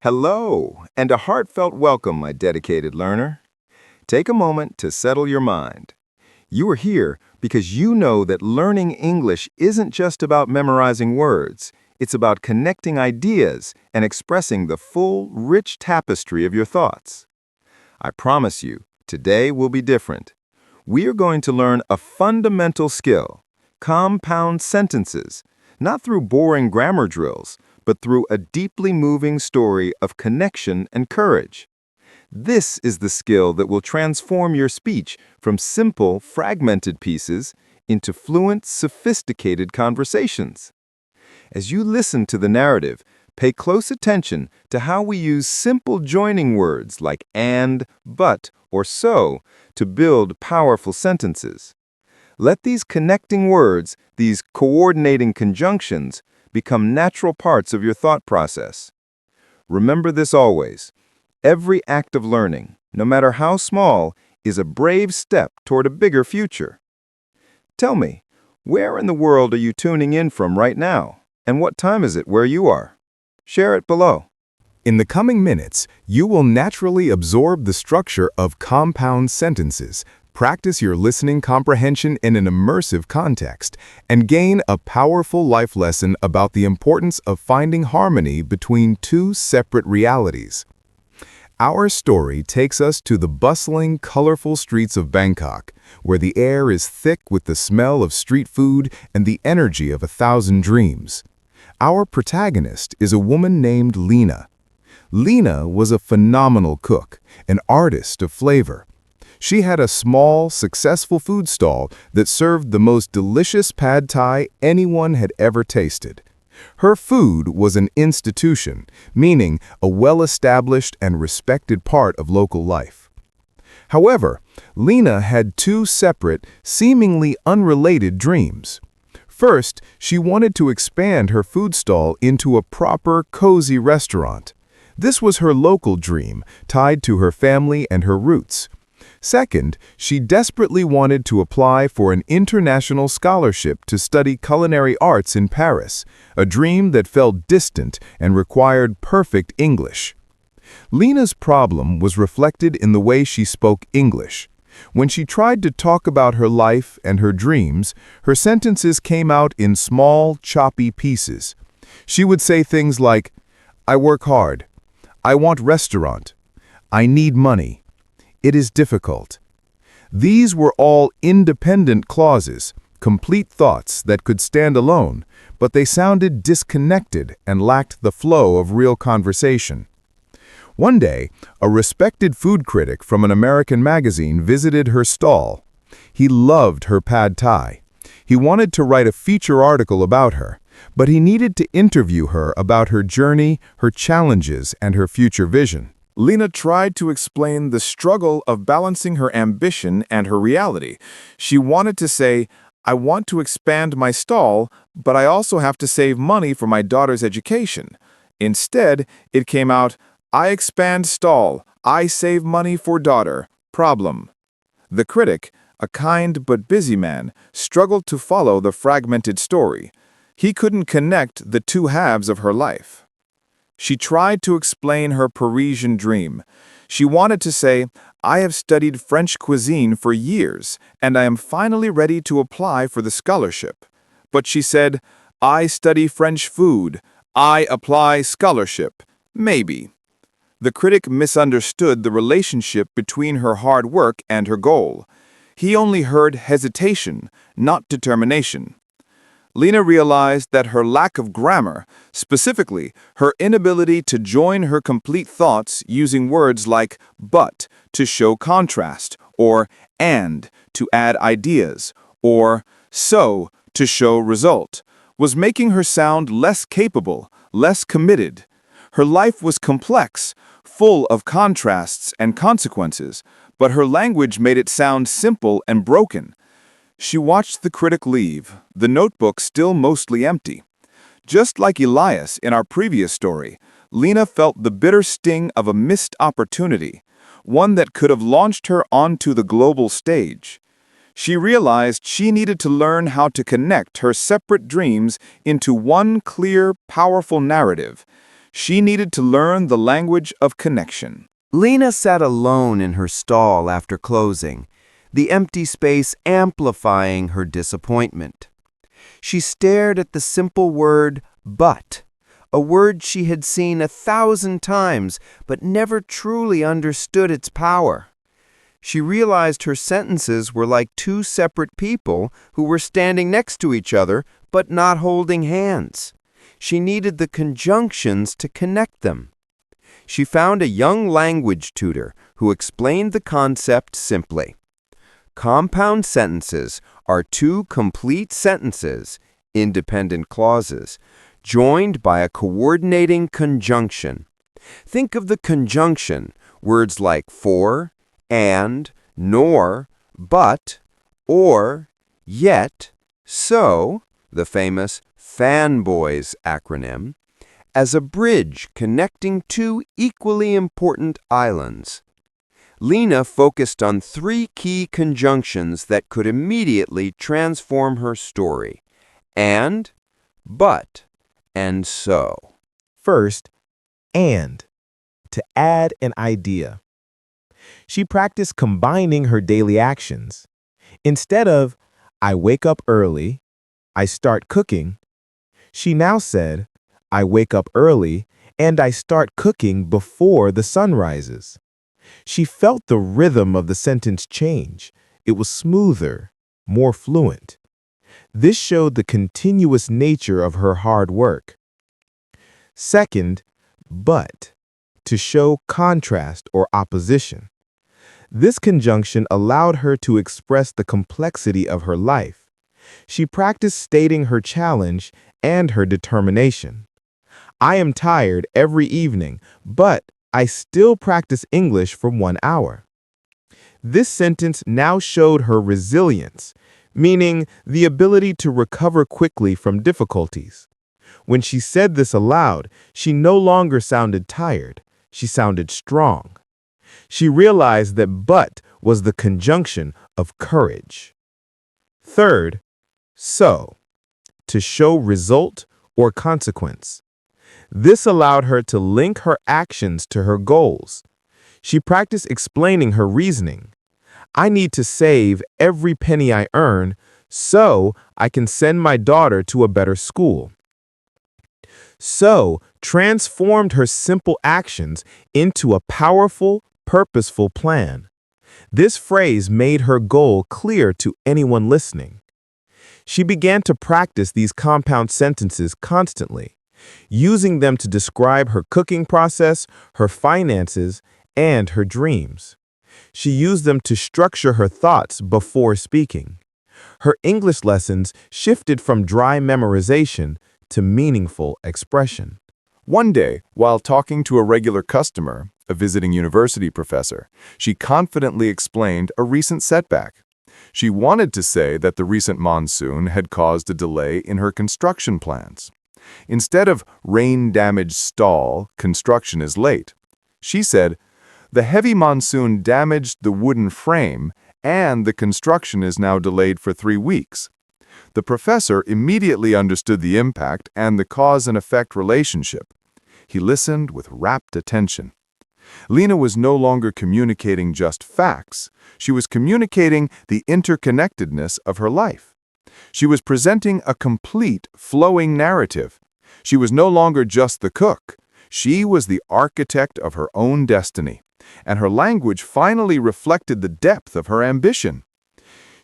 Hello, and a heartfelt welcome, my dedicated learner. Take a moment to settle your mind. You are here because you know that learning English isn't just about memorizing words. It's about connecting ideas and expressing the full, rich tapestry of your thoughts. I promise you, today will be different. We are going to learn a fundamental skill, compound sentences, not through boring grammar drills, but through a deeply moving story of connection and courage. This is the skill that will transform your speech from simple, fragmented pieces into fluent, sophisticated conversations. As you listen to the narrative, pay close attention to how we use simple joining words like and, but, or so to build powerful sentences. Let these connecting words, these coordinating conjunctions, become natural parts of your thought process. Remember this always. Every act of learning, no matter how small, is a brave step toward a bigger future. Tell me, where in the world are you tuning in from right now? And what time is it where you are? Share it below. In the coming minutes, you will naturally absorb the structure of compound sentences, practice your listening comprehension in an immersive context, and gain a powerful life lesson about the importance of finding harmony between two separate realities. Our story takes us to the bustling, colorful streets of Bangkok, where the air is thick with the smell of street food and the energy of 1,000 dreams. Our protagonist is a woman named Lena. Lena was a phenomenal cook, an artist of flavor. She had a small, successful food stall that served the most delicious pad thai anyone had ever tasted. Her food was an institution, meaning a well-established and respected part of local life. However, Lena had two separate, seemingly unrelated dreams. First, she wanted to expand her food stall into a proper, cozy restaurant. This was her local dream, tied to her family and her roots. Second, she desperately wanted to apply for an international scholarship to study culinary arts in Paris, a dream that felt distant and required perfect English. Lena's problem was reflected in the way she spoke English. When she tried to talk about her life and her dreams, her sentences came out in small, choppy pieces. She would say things like, "I work hard. I want restaurant. I need money. It is difficult." These were all independent clauses, complete thoughts that could stand alone, but they sounded disconnected and lacked the flow of real conversation. One day, a respected food critic from an American magazine visited her stall. He loved her pad thai. He wanted to write a feature article about her, but he needed to interview her about her journey, her challenges, and her future vision. Lena tried to explain the struggle of balancing her ambition and her reality. She wanted to say, "I want to expand my stall, but I also have to save money for my daughter's education." Instead, it came out, "I expand stall, I save money for daughter. Problem." The critic, a kind but busy man, struggled to follow the fragmented story. He couldn't connect the two halves of her life. She tried to explain her Parisian dream. She wanted to say, "I have studied French cuisine for years, and I am finally ready to apply for the scholarship." But she said, "I study French food. I apply scholarship. Maybe." The critic misunderstood the relationship between her hard work and her goal. He only heard hesitation, not determination. Lena realized that her lack of grammar, specifically her inability to join her complete thoughts using words like but to show contrast, or and to add ideas, or so to show result, was making her sound less capable, less committed. Her life was complex, full of contrasts and consequences, but her language made it sound simple and broken. She watched the critic leave, the notebook still mostly empty. Just like Elias in our previous story, Lena felt the bitter sting of a missed opportunity, one that could have launched her onto the global stage. She realized she needed to learn how to connect her separate dreams into one clear, powerful narrative. She needed to learn the language of connection. Lena sat alone in her stall after closing, the empty space amplifying her disappointment. She stared at the simple word, but, a word she had seen 1,000 times but never truly understood its power. She realized her sentences were like two separate people who were standing next to each other but not holding hands. She needed the conjunctions to connect them. She found a young language tutor who explained the concept simply. Compound sentences are two complete sentences, independent clauses, joined by a coordinating conjunction. Think of the conjunction, words like for, and, nor, but, or, yet, so, the famous fanboys acronym, as a bridge connecting two equally important islands. Lena focused on 3 key conjunctions that could immediately transform her story: and, but, and so. First, and, to add an idea. She practiced combining her daily actions. Instead of, I wake up early, I start cooking, she now said, I wake up early and I start cooking before the sun rises. She felt the rhythm of the sentence change. It was smoother, more fluent. This showed the continuous nature of her hard work. Second, but, to show contrast or opposition. This conjunction allowed her to express the complexity of her life. She practiced stating her challenge and her determination. I am tired every evening, but I still practice English for 1 hour. This sentence now showed her resilience, meaning the ability to recover quickly from difficulties. When she said this aloud, she no longer sounded tired. She sounded strong. She realized that but was the conjunction of courage. Third, so, to show result or consequence. This allowed her to link her actions to her goals. She practiced explaining her reasoning. I need to save every penny I earn so I can send my daughter to a better school. So transformed her simple actions into a powerful, purposeful plan. This phrase made her goal clear to anyone listening. She began to practice these compound sentences constantly, using them to describe her cooking process, her finances, and her dreams. She used them to structure her thoughts before speaking. Her English lessons shifted from dry memorization to meaningful expression. One day, while talking to a regular customer, a visiting university professor, she confidently explained a recent setback. She wanted to say that the recent monsoon had caused a delay in her construction plans. Instead of rain-damaged stall, construction is late, she said, the heavy monsoon damaged the wooden frame and the construction is now delayed for 3 weeks. The professor immediately understood the impact and the cause and effect relationship. He listened with rapt attention. Lena was no longer communicating just facts. She was communicating the interconnectedness of her life. She was presenting a complete, flowing narrative. She was no longer just the cook. She was the architect of her own destiny, and her language finally reflected the depth of her ambition.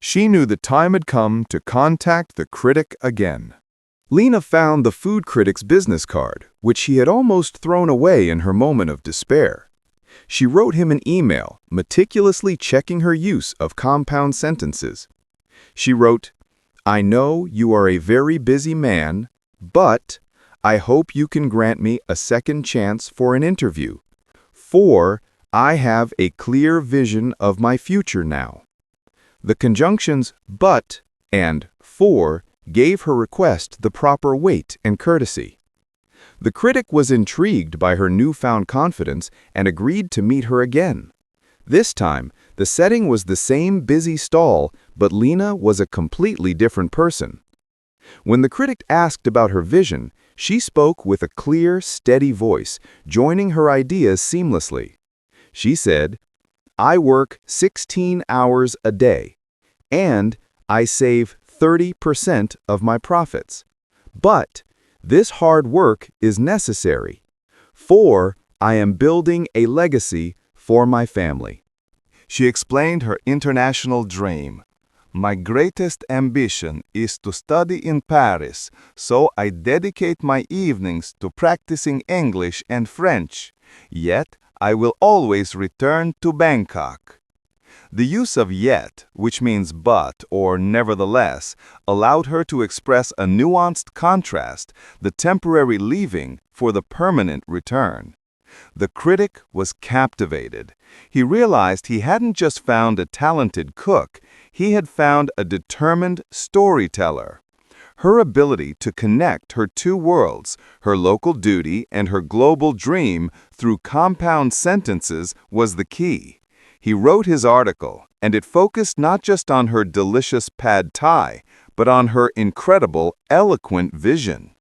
She knew the time had come to contact the critic again. Lena found the food critic's business card, which she had almost thrown away in her moment of despair. She wrote him an email, meticulously checking her use of compound sentences. She wrote, I know you are a very busy man, but I hope you can grant me a second chance for an interview. For I have a clear vision of my future now. The conjunctions but and for gave her request the proper weight and courtesy. The critic was intrigued by her newfound confidence and agreed to meet her again. This time, the setting was the same busy stall, but Lena was a completely different person. When the critic asked about her vision, She spoke with a clear, steady voice, joining her ideas seamlessly. She said, "I work 16 hours a day, and I save 30% of my profits. But this hard work is necessary, for I am building a legacy for my family." She explained her international dream. "My greatest ambition is to study in Paris, so I dedicate my evenings to practicing English and French. Yet, I will always return to Bangkok." The use of yet, which means but or nevertheless, allowed her to express a nuanced contrast, the temporary leaving for the permanent return. The critic was captivated. He realized he hadn't just found a talented cook, he had found a determined storyteller. Her ability to connect her two worlds, her local duty and her global dream, through compound sentences was the key. He wrote his article, and it focused not just on her delicious pad thai, but on her incredible, eloquent vision.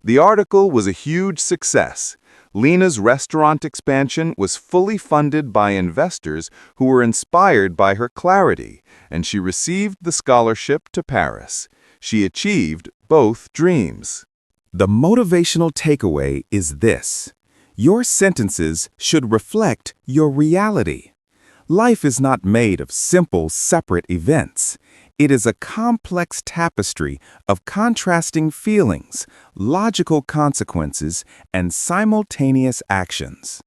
The article was a huge success. Lena's restaurant expansion was fully funded by investors who were inspired by her clarity, and she received the scholarship to Paris. She achieved both dreams. The motivational takeaway is this: your sentences should reflect your reality. Life is not made of simple, separate events. It is a complex tapestry of contrasting feelings, logical consequences, and simultaneous actions.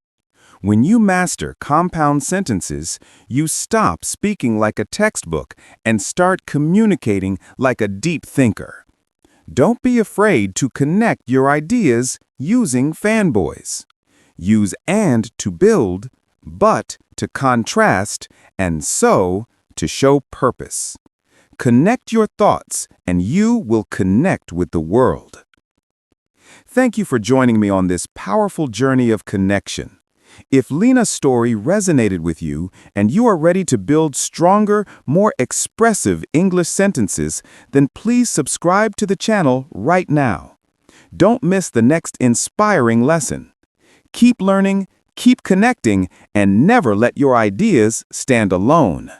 When you master compound sentences, you stop speaking like a textbook and start communicating like a deep thinker. Don't be afraid to connect your ideas using fanboys. Use and to build, but to contrast, and so to show purpose. Connect your thoughts, and you will connect with the world. Thank you for joining me on this powerful journey of connection. If Lena's story resonated with you and you are ready to build stronger, more expressive English sentences, then please subscribe to the channel right now. Don't miss the next inspiring lesson. Keep learning, keep connecting, and never let your ideas stand alone.